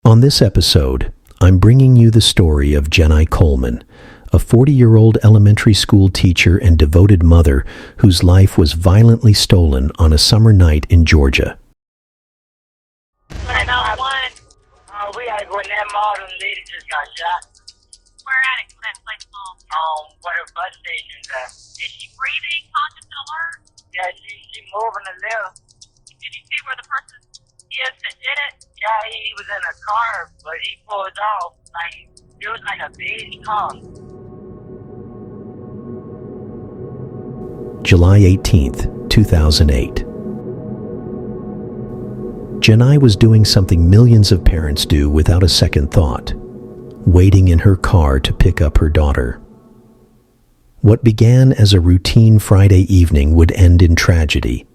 On this episode, I'm bringing you the story of Janai Coleman, a 40-year-old elementary school teacher and devoted mother whose life was violently stolen on a summer night in Georgia. We gotta go in that mall, and the lady just got shot. Where at it? That place mall? Where the bus station's at. Is she breathing, conscious and alert? Yeah, she moving a little. Did you see where the person is that did it? Yeah, he was in a car, but he pulled off. It was like a beige car. July 18th, 2008. Janai was doing something millions of parents do without a second thought, waiting in her car to pick up her daughter. What began as a routine Friday evening would end in tragedy,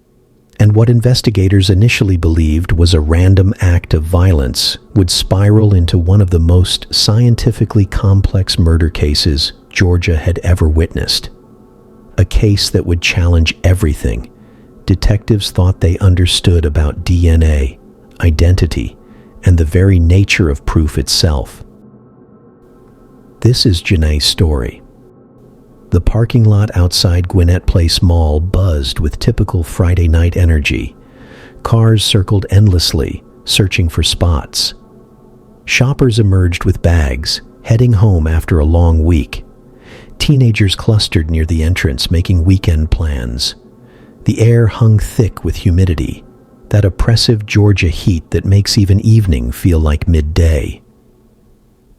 and what investigators initially believed was a random act of violence would spiral into one of the most scientifically complex murder cases Georgia had ever witnessed. A case that would challenge everything detectives thought they understood about DNA, identity, and the very nature of proof itself. This is Janai's story. The parking lot outside Gwinnett Place Mall buzzed with typical Friday night energy. Cars circled endlessly, searching for spots. Shoppers emerged with bags, heading home after a long week. Teenagers clustered near the entrance, making weekend plans. The air hung thick with humidity, that oppressive Georgia heat that makes even evening feel like midday.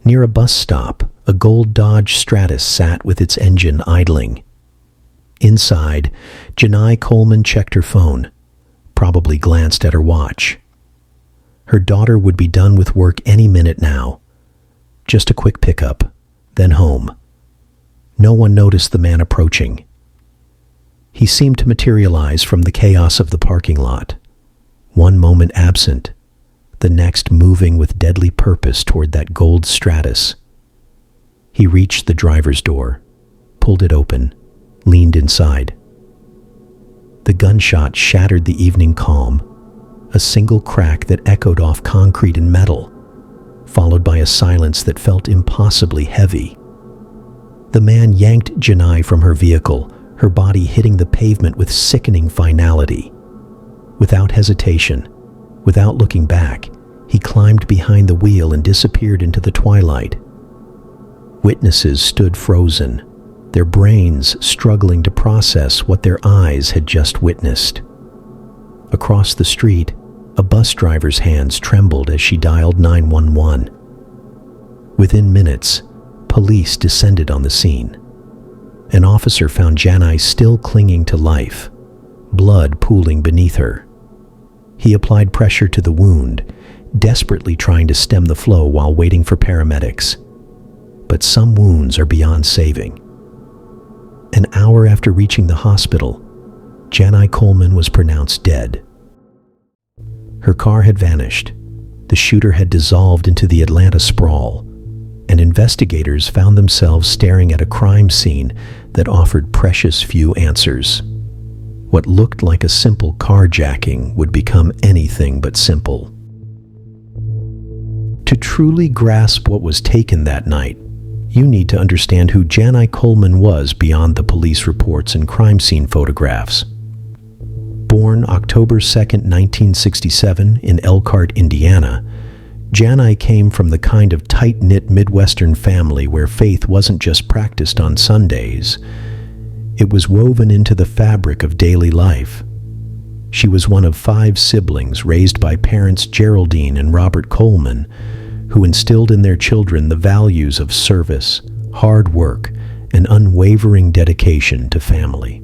Near a bus stop, a gold Dodge Stratus sat with its engine idling. Inside, Janai Coleman checked her phone, probably glanced at her watch. Her daughter would be done with work any minute now. Just a quick pickup, then home. No one noticed the man approaching. He seemed to materialize from the chaos of the parking lot. One moment absent, the next moving with deadly purpose toward that gold Stratus. He reached the driver's door, pulled it open, leaned inside. The gunshot shattered the evening calm, a single crack that echoed off concrete and metal, followed by a silence that felt impossibly heavy. The man yanked Janai from her vehicle, her body hitting the pavement with sickening finality. Without hesitation, without looking back, he climbed behind the wheel and disappeared into the twilight. Witnesses stood frozen, their brains struggling to process what their eyes had just witnessed. Across the street, a bus driver's hands trembled as she dialed 911. Within minutes, police descended on the scene. An officer found Janai still clinging to life, blood pooling beneath her. He applied pressure to the wound, desperately trying to stem the flow while waiting for paramedics. But some wounds are beyond saving. An hour after reaching the hospital, Janai Coleman was pronounced dead. Her car had vanished. The shooter had dissolved into the Atlanta sprawl, and investigators found themselves staring at a crime scene that offered precious few answers. What looked like a simple carjacking would become anything but simple. To truly grasp what was taken that night, you need to understand who Janai Coleman was beyond the police reports and crime scene photographs. Born October 2, 1967 in Elkhart, Indiana, Janai came from the kind of tight-knit Midwestern family where faith wasn't just practiced on Sundays. It was woven into the fabric of daily life. She was one of 5 siblings raised by parents Geraldine and Robert Coleman, who instilled in their children the values of service, hard work, and unwavering dedication to family.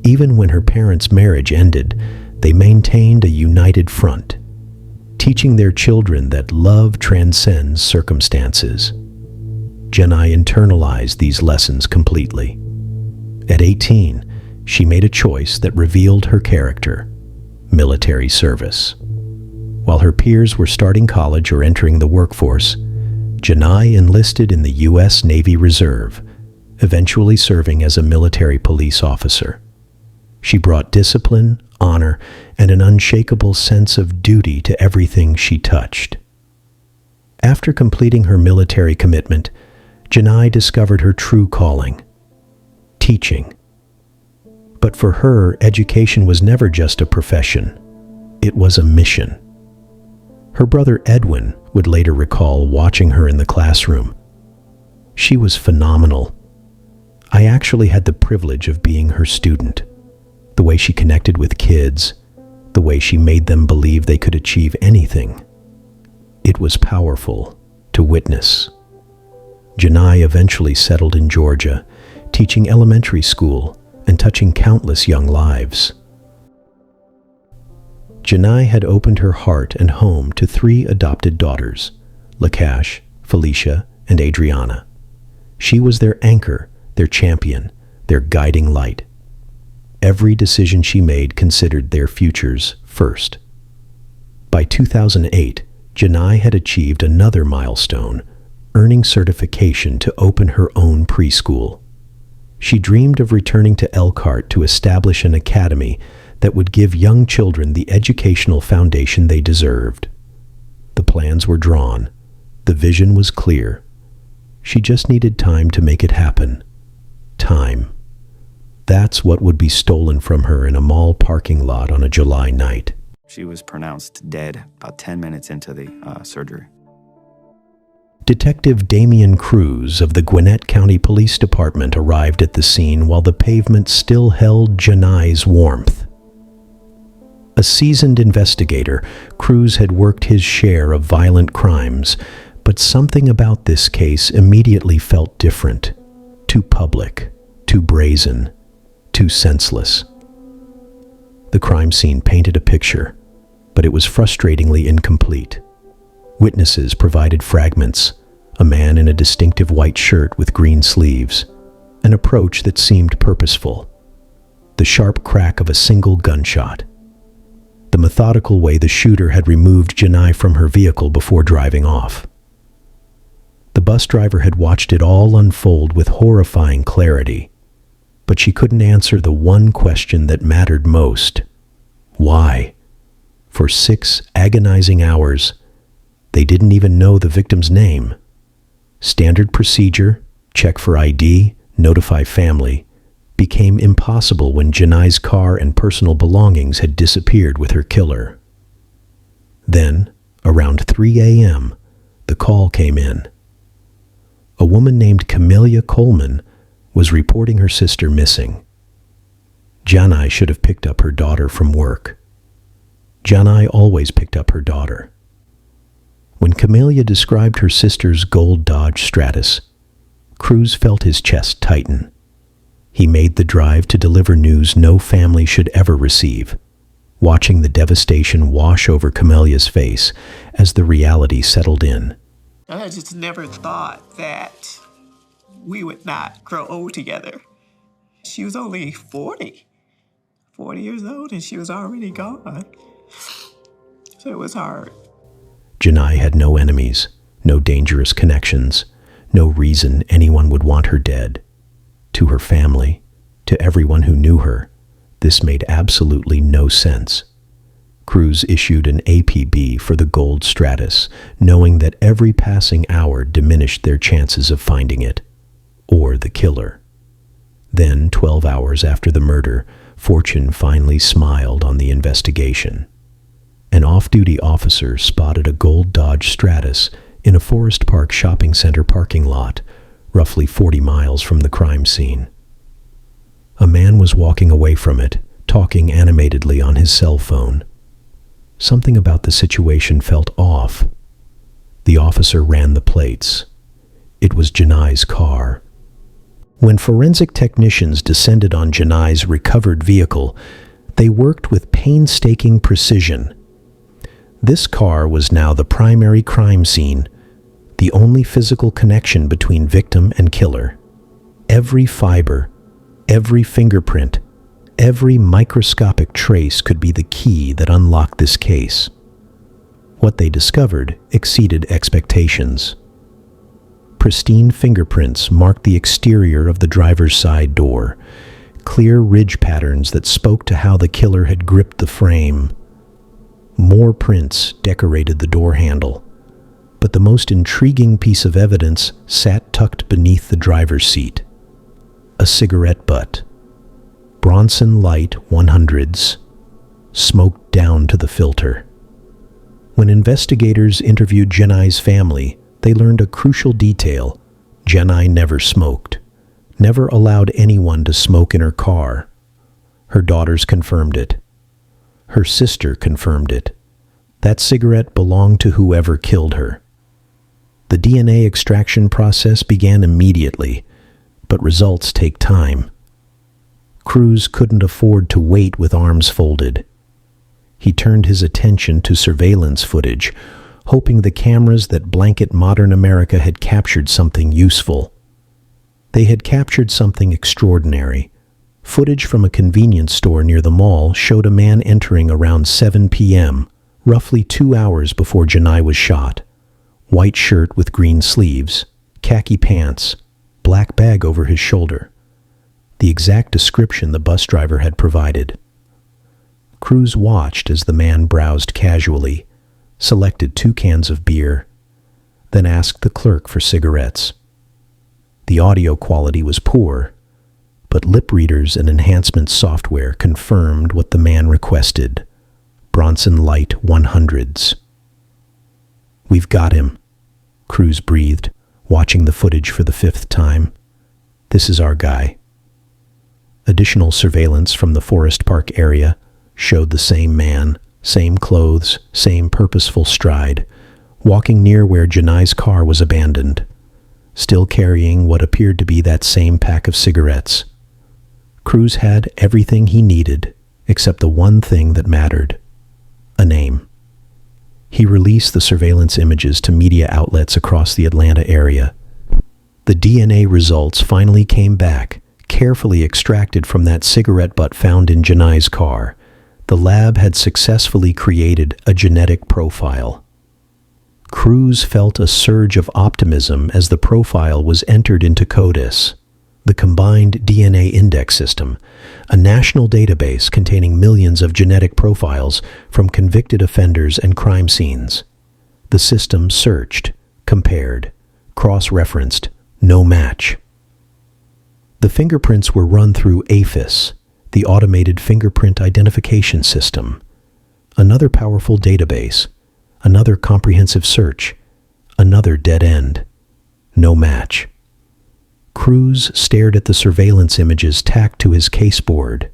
Even when her parents' marriage ended, they maintained a united front, teaching their children that love transcends circumstances. Janai internalized these lessons completely. At 18, she made a choice that revealed her character: military service. While her peers were starting college or entering the workforce, Janai enlisted in the U.S. Navy Reserve, eventually serving as a military police officer. She brought discipline, honor, and an unshakable sense of duty to everything she touched. After completing her military commitment, Janai discovered her true calling: teaching. But for her, education was never just a profession. It was a mission. Her brother Edwin would later recall watching her in the classroom. She was phenomenal. I actually had the privilege of being her student. The way she connected with kids, the way she made them believe they could achieve anything. It was powerful to witness. Janai eventually settled in Georgia, teaching elementary school and touching countless young lives. Janai had opened her heart and home to 3 adopted daughters, Lakash, Felicia, and Adriana. She was their anchor, their champion, their guiding light. Every decision she made considered their futures first. By 2008, Janai had achieved another milestone, earning certification to open her own preschool. She dreamed of returning to Elkhart to establish an academy that would give young children the educational foundation they deserved. The plans were drawn. The vision was clear. She just needed time to make it happen. Time. That's what would be stolen from her in a mall parking lot on a July night. She was pronounced dead about 10 minutes into the surgery. Detective Damian Cruz of the Gwinnett County Police Department arrived at the scene while the pavement still held Janai's warmth. A seasoned investigator, Cruz had worked his share of violent crimes, but something about this case immediately felt different. Too public, too brazen, too senseless. The crime scene painted a picture, but it was frustratingly incomplete. Witnesses provided fragments: a man in a distinctive white shirt with green sleeves, an approach that seemed purposeful, the sharp crack of a single gunshot, the methodical way the shooter had removed Janai from her vehicle before driving off. The bus driver had watched it all unfold with horrifying clarity, but she couldn't answer the one question that mattered most: why? For 6 agonizing hours, they didn't even know the victim's name. Standard procedure, check for ID, notify family, became impossible when Janai's car and personal belongings had disappeared with her killer. Then, around 3 a.m., the call came in. A woman named Janai Coleman was reporting her sister missing. Janai should have picked up her daughter from work. Janai always picked up her daughter. When Camellia described her sister's gold Dodge Stratus, Cruz felt his chest tighten. He made the drive to deliver news no family should ever receive, watching the devastation wash over Camellia's face as the reality settled in. I just never thought that we would not grow old together. She was only 40 years old, and she was already gone. So it was hard. Janai had no enemies, no dangerous connections, no reason anyone would want her dead. To her family, to everyone who knew her, this made absolutely no sense. Cruz issued an APB for the gold Stratus, knowing that every passing hour diminished their chances of finding it, or the killer. Then, 12 hours after the murder, fortune finally smiled on the investigation. An off-duty officer spotted a gold Dodge Stratus in a Forest Park shopping center parking lot, roughly 40 miles from the crime scene. A man was walking away from it, talking animatedly on his cell phone. Something about the situation felt off. The officer ran the plates. It was Janai's car. When forensic technicians descended on Janai's recovered vehicle, they worked with painstaking precision. This car was now the primary crime scene, the only physical connection between victim and killer. Every fiber, every fingerprint, every microscopic trace could be the key that unlocked this case. What they discovered exceeded expectations. Pristine fingerprints marked the exterior of the driver's side door, clear ridge patterns that spoke to how the killer had gripped the frame. More prints decorated the door handle, but the most intriguing piece of evidence sat tucked beneath the driver's seat. A cigarette butt. Bronson Light 100s, smoked down to the filter. When investigators interviewed Janai's family, they learned a crucial detail. Janai never smoked, never allowed anyone to smoke in her car. Her daughters confirmed it. Her sister confirmed it. That cigarette belonged to whoever killed her. The DNA extraction process began immediately, but results take time. Cruz couldn't afford to wait with arms folded. He turned his attention to surveillance footage, hoping the cameras that blanket modern America had captured something useful. They had captured something extraordinary. Footage from a convenience store near the mall showed a man entering around 7 p.m., roughly 2 hours before Janai was shot. White shirt with green sleeves, khaki pants, black bag over his shoulder. The exact description the bus driver had provided. Cruz watched as the man browsed casually, selected 2 cans of beer, then asked the clerk for cigarettes. The audio quality was poor, but lip readers and enhancement software confirmed what the man requested. Bronson Light 100s. "We've got him," Cruz breathed, watching the footage for the 5th time. "This is our guy." Additional surveillance from the Forest Park area showed the same man, same clothes, same purposeful stride, walking near where Janai's car was abandoned, still carrying what appeared to be that same pack of cigarettes. Cruz had everything he needed, except the one thing that mattered: a name. He released the surveillance images to media outlets across the Atlanta area. The DNA results finally came back, carefully extracted from that cigarette butt found in Janai's car. The lab had successfully created a genetic profile. Cruz felt a surge of optimism as the profile was entered into CODIS, the Combined DNA Index System, a national database containing millions of genetic profiles from convicted offenders and crime scenes. The system searched, compared, cross-referenced, no match. The fingerprints were run through AFIS, the Automated Fingerprint Identification System. Another powerful database, another comprehensive search, another dead end. No match. Cruz stared at the surveillance images tacked to his caseboard.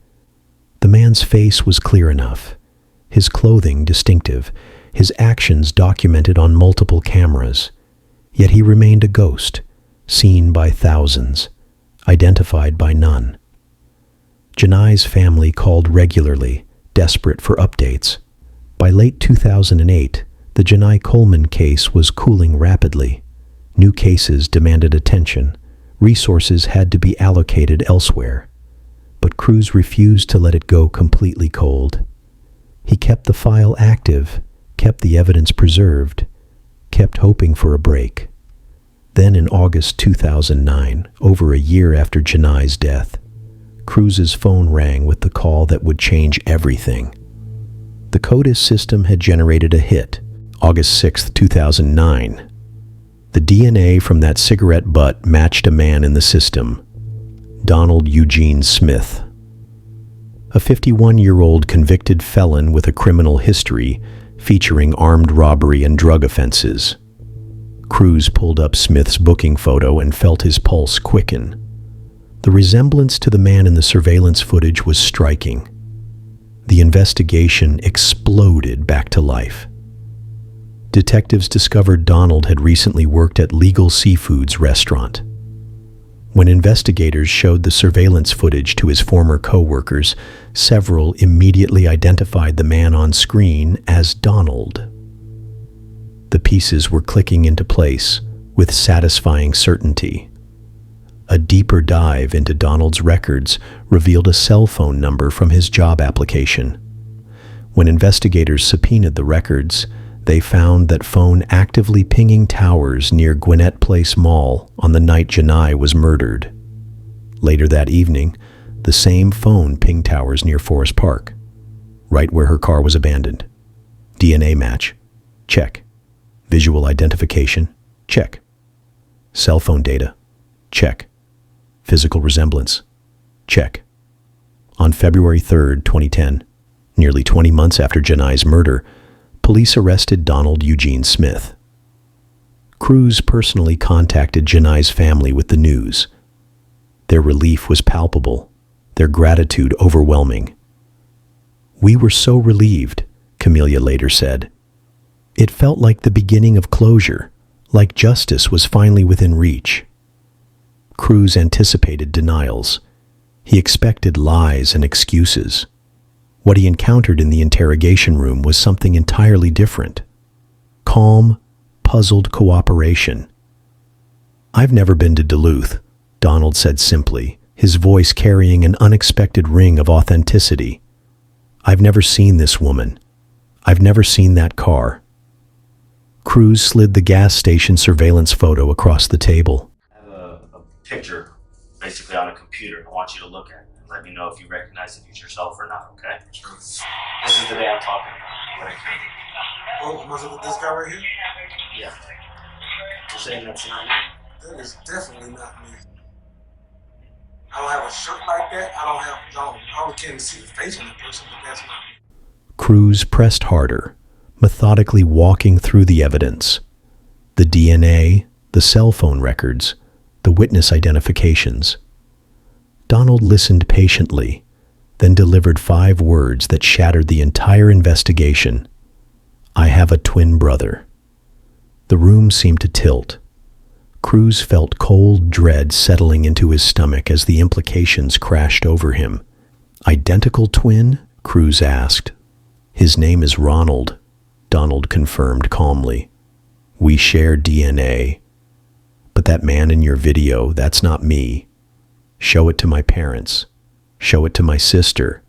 The man's face was clear enough, his clothing distinctive, his actions documented on multiple cameras. Yet he remained a ghost, seen by thousands, identified by none. Janai's family called regularly, desperate for updates. By late 2008, the Janai Coleman case was cooling rapidly. New cases demanded attention. Resources had to be allocated elsewhere. But Cruz refused to let it go completely cold. He kept the file active, kept the evidence preserved, kept hoping for a break. Then in August 2009, over a year after Janai's death, Cruz's phone rang with the call that would change everything. The CODIS system had generated a hit, August 6, 2009. The DNA from that cigarette butt matched a man in the system, Donald Eugene Smith. A 51-year-old convicted felon with a criminal history featuring armed robbery and drug offenses. Cruz pulled up Smith's booking photo and felt his pulse quicken. The resemblance to the man in the surveillance footage was striking. The investigation exploded back to life. Detectives discovered Donald had recently worked at Legal Seafood's restaurant. When investigators showed the surveillance footage to his former co-workers, several immediately identified the man on screen as Donald. The pieces were clicking into place with satisfying certainty. A deeper dive into Donald's records revealed a cell phone number from his job application. When investigators subpoenaed the records, they found that phone actively pinging towers near Gwinnett Place Mall on the night Janai was murdered. Later that evening, the same phone pinged towers near Forest Park, right where her car was abandoned. DNA match. Check. Visual identification? Check. Cell phone data? Check. Physical resemblance? Check. On February 3rd, 2010, nearly 20 months after Janai's murder, police arrested Donald Eugene Smith. Cruz personally contacted Janai's family with the news. Their relief was palpable, their gratitude overwhelming. "We were so relieved," Camelia later said. "It felt like the beginning of closure, like justice was finally within reach." Cruz anticipated denials. He expected lies and excuses. What he encountered in the interrogation room was something entirely different. Calm, puzzled cooperation. "I've never been to Duluth," Donald said simply, his voice carrying an unexpected ring of authenticity. "I've never seen this woman. I've never seen that car." Cruz slid the gas station surveillance photo across the table. I have a picture basically on a computer. I want you to look at it and let me know if you recognize if it's yourself or not, okay? Sure. This is the day I'm talking about. When I came. Oh, was it with this guy right here? Yeah. You're saying that's not me? That is definitely not me. I don't have a shirt like that. I can't see the face of the person, but that's not me. Cruz pressed harder, methodically walking through the evidence. The DNA, the cell phone records, the witness identifications. Donald listened patiently, then delivered 5 words that shattered the entire investigation. "I have a twin brother." The room seemed to tilt. Cruz felt cold dread settling into his stomach as the implications crashed over him. "Identical twin?" Cruz asked. "His name is Ronald," Donald confirmed calmly. "We share DNA. But that man in your video, that's not me. Show it to my parents. Show it to my sister.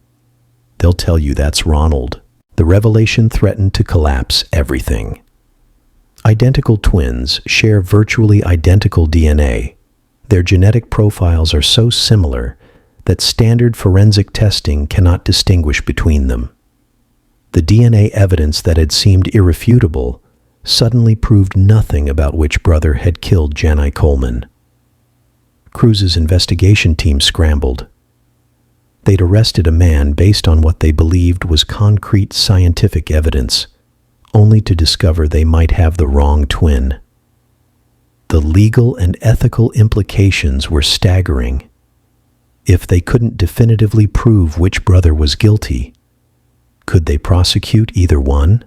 They'll tell you that's Ronald." The revelation threatened to collapse everything. Identical twins share virtually identical DNA. Their genetic profiles are so similar that standard forensic testing cannot distinguish between them. The DNA evidence that had seemed irrefutable suddenly proved nothing about which brother had killed Janai Coleman. Cruz's investigation team scrambled. They'd arrested a man based on what they believed was concrete scientific evidence, only to discover they might have the wrong twin. The legal and ethical implications were staggering. If they couldn't definitively prove which brother was guilty, could they prosecute either one?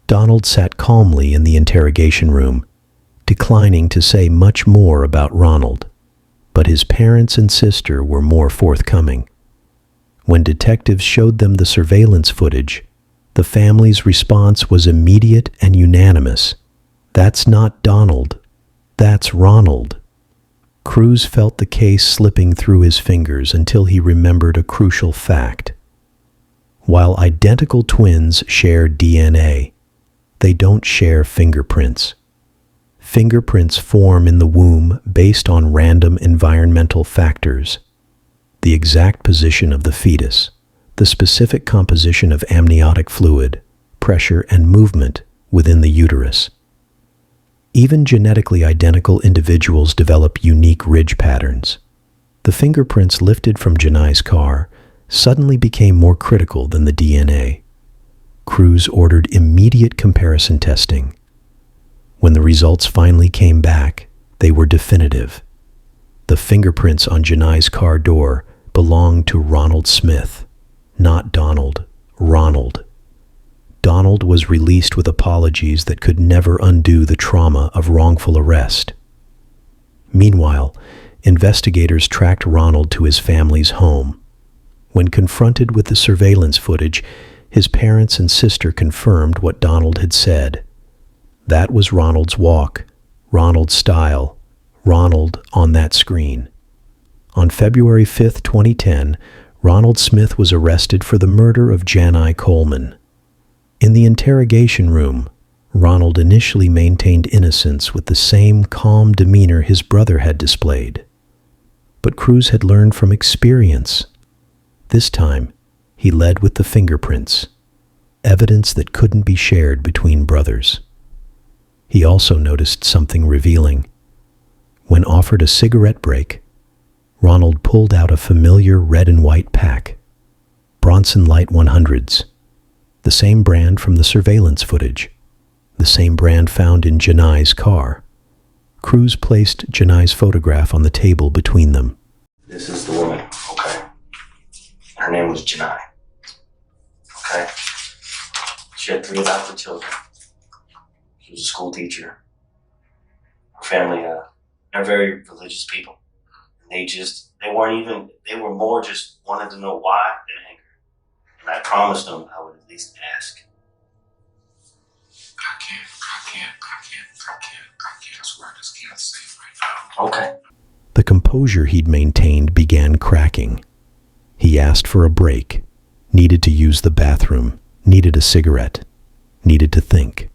Donald sat calmly in the interrogation room, declining to say much more about Ronald, but his parents and sister were more forthcoming. When detectives showed them the surveillance footage, the family's response was immediate and unanimous. "That's not Donald. That's Ronald." Cruz felt the case slipping through his fingers until he remembered a crucial fact. While identical twins share DNA, they don't share fingerprints. Fingerprints form in the womb based on random environmental factors: the exact position of the fetus, the specific composition of amniotic fluid, pressure, and movement within the uterus. Even genetically identical individuals develop unique ridge patterns. The fingerprints lifted from Janai's car suddenly became more critical than the DNA. Cruz ordered immediate comparison testing. When the results finally came back, they were definitive. The fingerprints on Janai's car door belonged to Ronald Smith, not Donald, Ronald. Donald was released with apologies that could never undo the trauma of wrongful arrest. Meanwhile, investigators tracked Ronald to his family's home. When confronted with the surveillance footage, his parents and sister confirmed what Donald had said. That was Ronald's walk, Ronald's style, Ronald on that screen. On February 5, 2010, Ronald Smith was arrested for the murder of Janai Coleman. In the interrogation room, Ronald initially maintained innocence with the same calm demeanor his brother had displayed. But Cruz had learned from experience. This time, he led with the fingerprints, evidence that couldn't be shared between brothers. He also noticed something revealing. When offered a cigarette break, Ronald pulled out a familiar red and white pack, Bronson Light 100s, the same brand from the surveillance footage, the same brand found in Janai's car. Cruz placed Janai's photograph on the table between them. This is the woman, okay? Her name was Janai, okay? She had 3 adopted children. She was a school teacher. Her family, they're very religious people. They were more just wanted to know why than anger. And I promised them I would at least ask. I can't. I swear I just can't say it right now. Okay. The composure he'd maintained began cracking. He asked for a break, needed to use the bathroom, needed a cigarette, needed to think.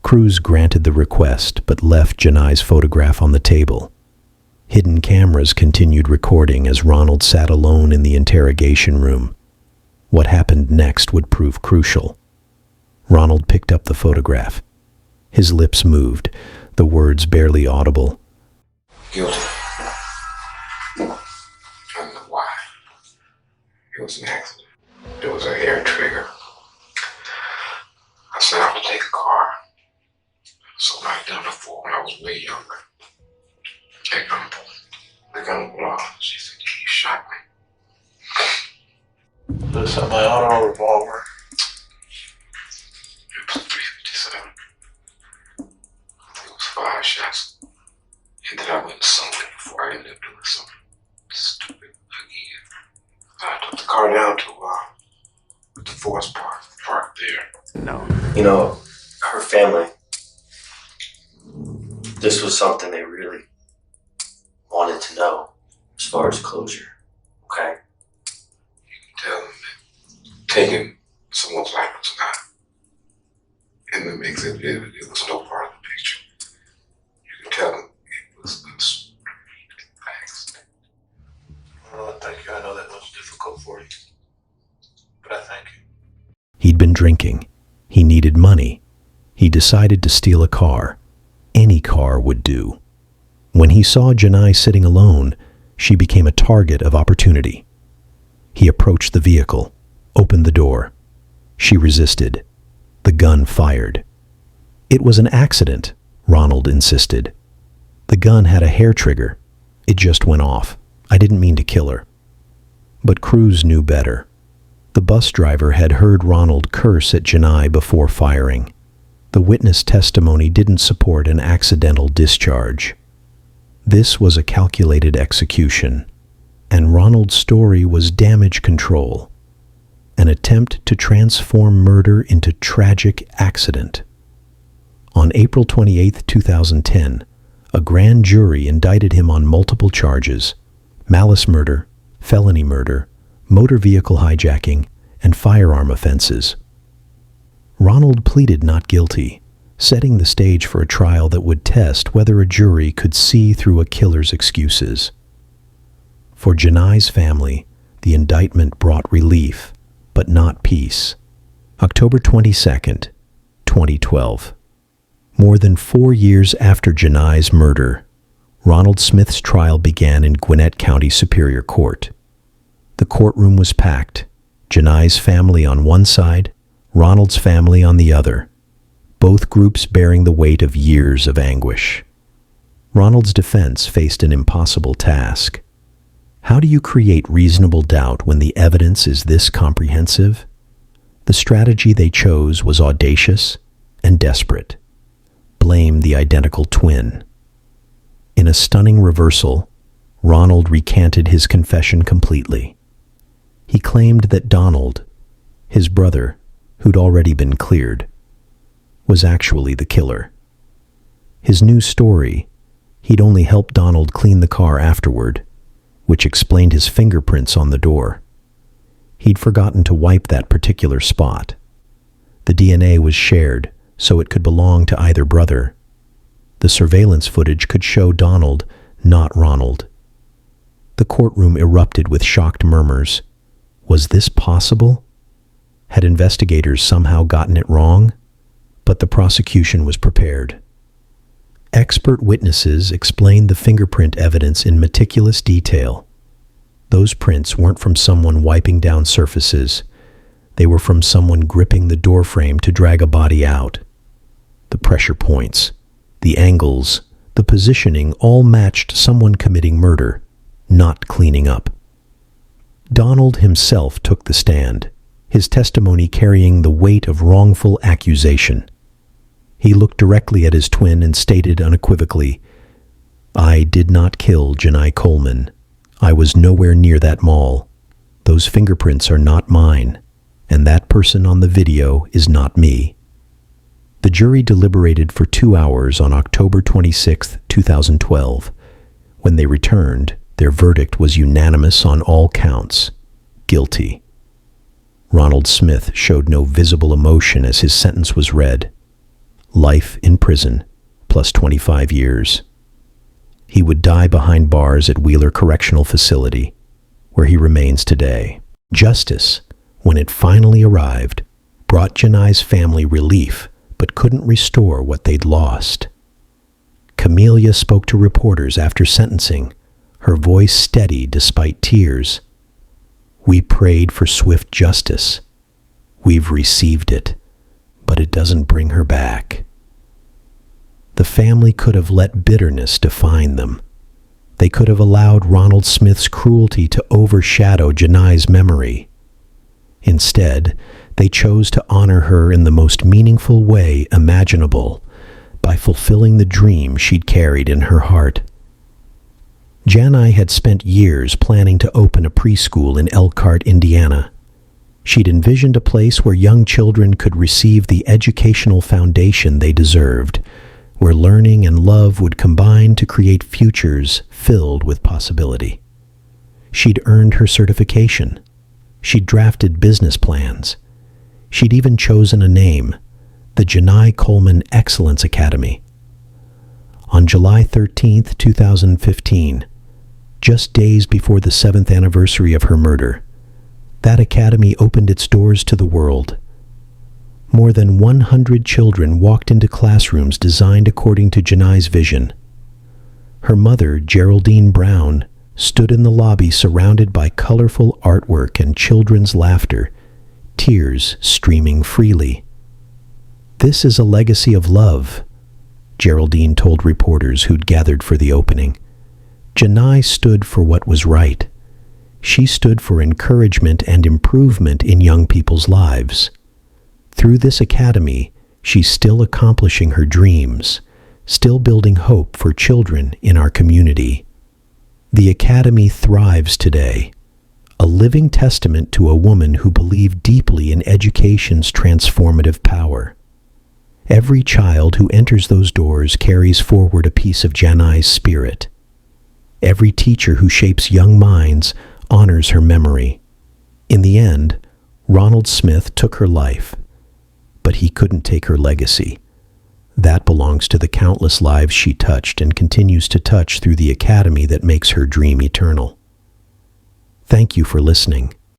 Cruz granted the request but left Janai's photograph on the table. Hidden cameras continued recording as Ronald sat alone in the interrogation room. What happened next would prove crucial. Ronald picked up the photograph. His lips moved, the words barely audible. Guilty. I don't know why. It was an accident. It was a hair trigger. I said I would take a car. So I'd done before when I was way younger. The gun went off. She said, he shot me. This is my auto revolver. It was 357. It was 5 shots. And then I went somewhere before I ended up doing something stupid again. I took the car down to the Forest Park there. No. You know, her family, this was something they really wanted to know as far as closure, okay? You can tell them that taking someone's life was not in the mix. It was no part of the picture. You can tell them it was a stupid accident. Well, thank you. I know that was difficult for you, but I thank you. He'd been drinking. He needed money. He decided to steal a car. Any car would do. When he saw Janai sitting alone, she became a target of opportunity. He approached the vehicle, opened the door. She resisted. The gun fired. It was an accident, Ronald insisted. The gun had a hair trigger. It just went off. I didn't mean to kill her. But Cruz knew better. The bus driver had heard Ronald curse at Janai before firing. The witness testimony didn't support an accidental discharge. This was a calculated execution, and Ronald's story was damage control, an attempt to transform murder into tragic accident. On April 28, 2010, a grand jury indicted him on multiple charges: malice murder, felony murder, motor vehicle hijacking, and firearm offenses. Ronald pleaded not guilty, setting the stage for a trial that would test whether a jury could see through a killer's excuses. For Janai's family, the indictment brought relief, but not peace. October 22nd, 2012. More than 4 years after Janai's murder, Ronald Smith's trial began in Gwinnett County Superior Court. The courtroom was packed, Janai's family on one side, Ronald's family on the other, both groups bearing the weight of years of anguish. Ronald's defense faced an impossible task. How do you create reasonable doubt when the evidence is this comprehensive? The strategy they chose was audacious and desperate. Blame the identical twin. In a stunning reversal, Ronald recanted his confession completely. He claimed that Donald, his brother, who'd already been cleared, was actually the killer. His new story, he'd only helped Donald clean the car afterward, which explained his fingerprints on the door. He'd forgotten to wipe that particular spot. The DNA was shared, so it could belong to either brother. The surveillance footage could show Donald, not Ronald. The courtroom erupted with shocked murmurs. Was this possible? Had investigators somehow gotten it wrong? but the prosecution was prepared. Expert witnesses explained the fingerprint evidence in meticulous detail. Those prints weren't from someone wiping down surfaces. They were from someone gripping the doorframe to drag a body out. The pressure points, the angles, the positioning all matched someone committing murder, not cleaning up. Donald himself took the stand, his testimony carrying the weight of wrongful accusation. He looked directly at his twin and stated unequivocally, "I did not kill Janai Coleman. I was nowhere near that mall. Those fingerprints are not mine, and that person on the video is not me." The jury deliberated for 2 hours on October 26, 2012. When they returned, their verdict was unanimous on all counts: guilty. Ronald Smith showed no visible emotion as his sentence was read. Life in prison, plus 25 years. He would die behind bars at Wheeler Correctional Facility, where he remains today. Justice, when it finally arrived, brought Janai's family relief, but couldn't restore what they'd lost. Camelia spoke to reporters after sentencing, her voice steady despite tears. "We prayed for swift justice. We've received it, but it doesn't bring her back." The family could have let bitterness define them. They could have allowed Ronald Smith's cruelty to overshadow Janai's memory. Instead, they chose to honor her in the most meaningful way imaginable, by fulfilling the dream she'd carried in her heart. Janai had spent years planning to open a preschool in Elkhart, Indiana. She'd envisioned a place where young children could receive the educational foundation they deserved, where learning and love would combine to create futures filled with possibility. She'd earned her certification. She'd drafted business plans. She'd even chosen a name, the Janai Coleman Excellence Academy. On July 13, 2015, just days before the 7th anniversary of her murder, that academy opened its doors to the world. More than 100 children walked into classrooms designed according to Janai's vision. Her mother, Geraldine Brown, stood in the lobby surrounded by colorful artwork and children's laughter, tears streaming freely. "This is a legacy of love," Geraldine told reporters who'd gathered for the opening. Janai stood for what was right. She stood for encouragement and improvement in young people's lives. Through this academy, she's still accomplishing her dreams, still building hope for children in our community. The academy thrives today, a living testament to a woman who believed deeply in education's transformative power. Every child who enters those doors carries forward a piece of Janai's spirit. Every teacher who shapes young minds honors her memory. In the end, Ronald Smith took her life, but he couldn't take her legacy. That belongs to the countless lives she touched and continues to touch through the academy that makes her dream eternal. Thank you for listening.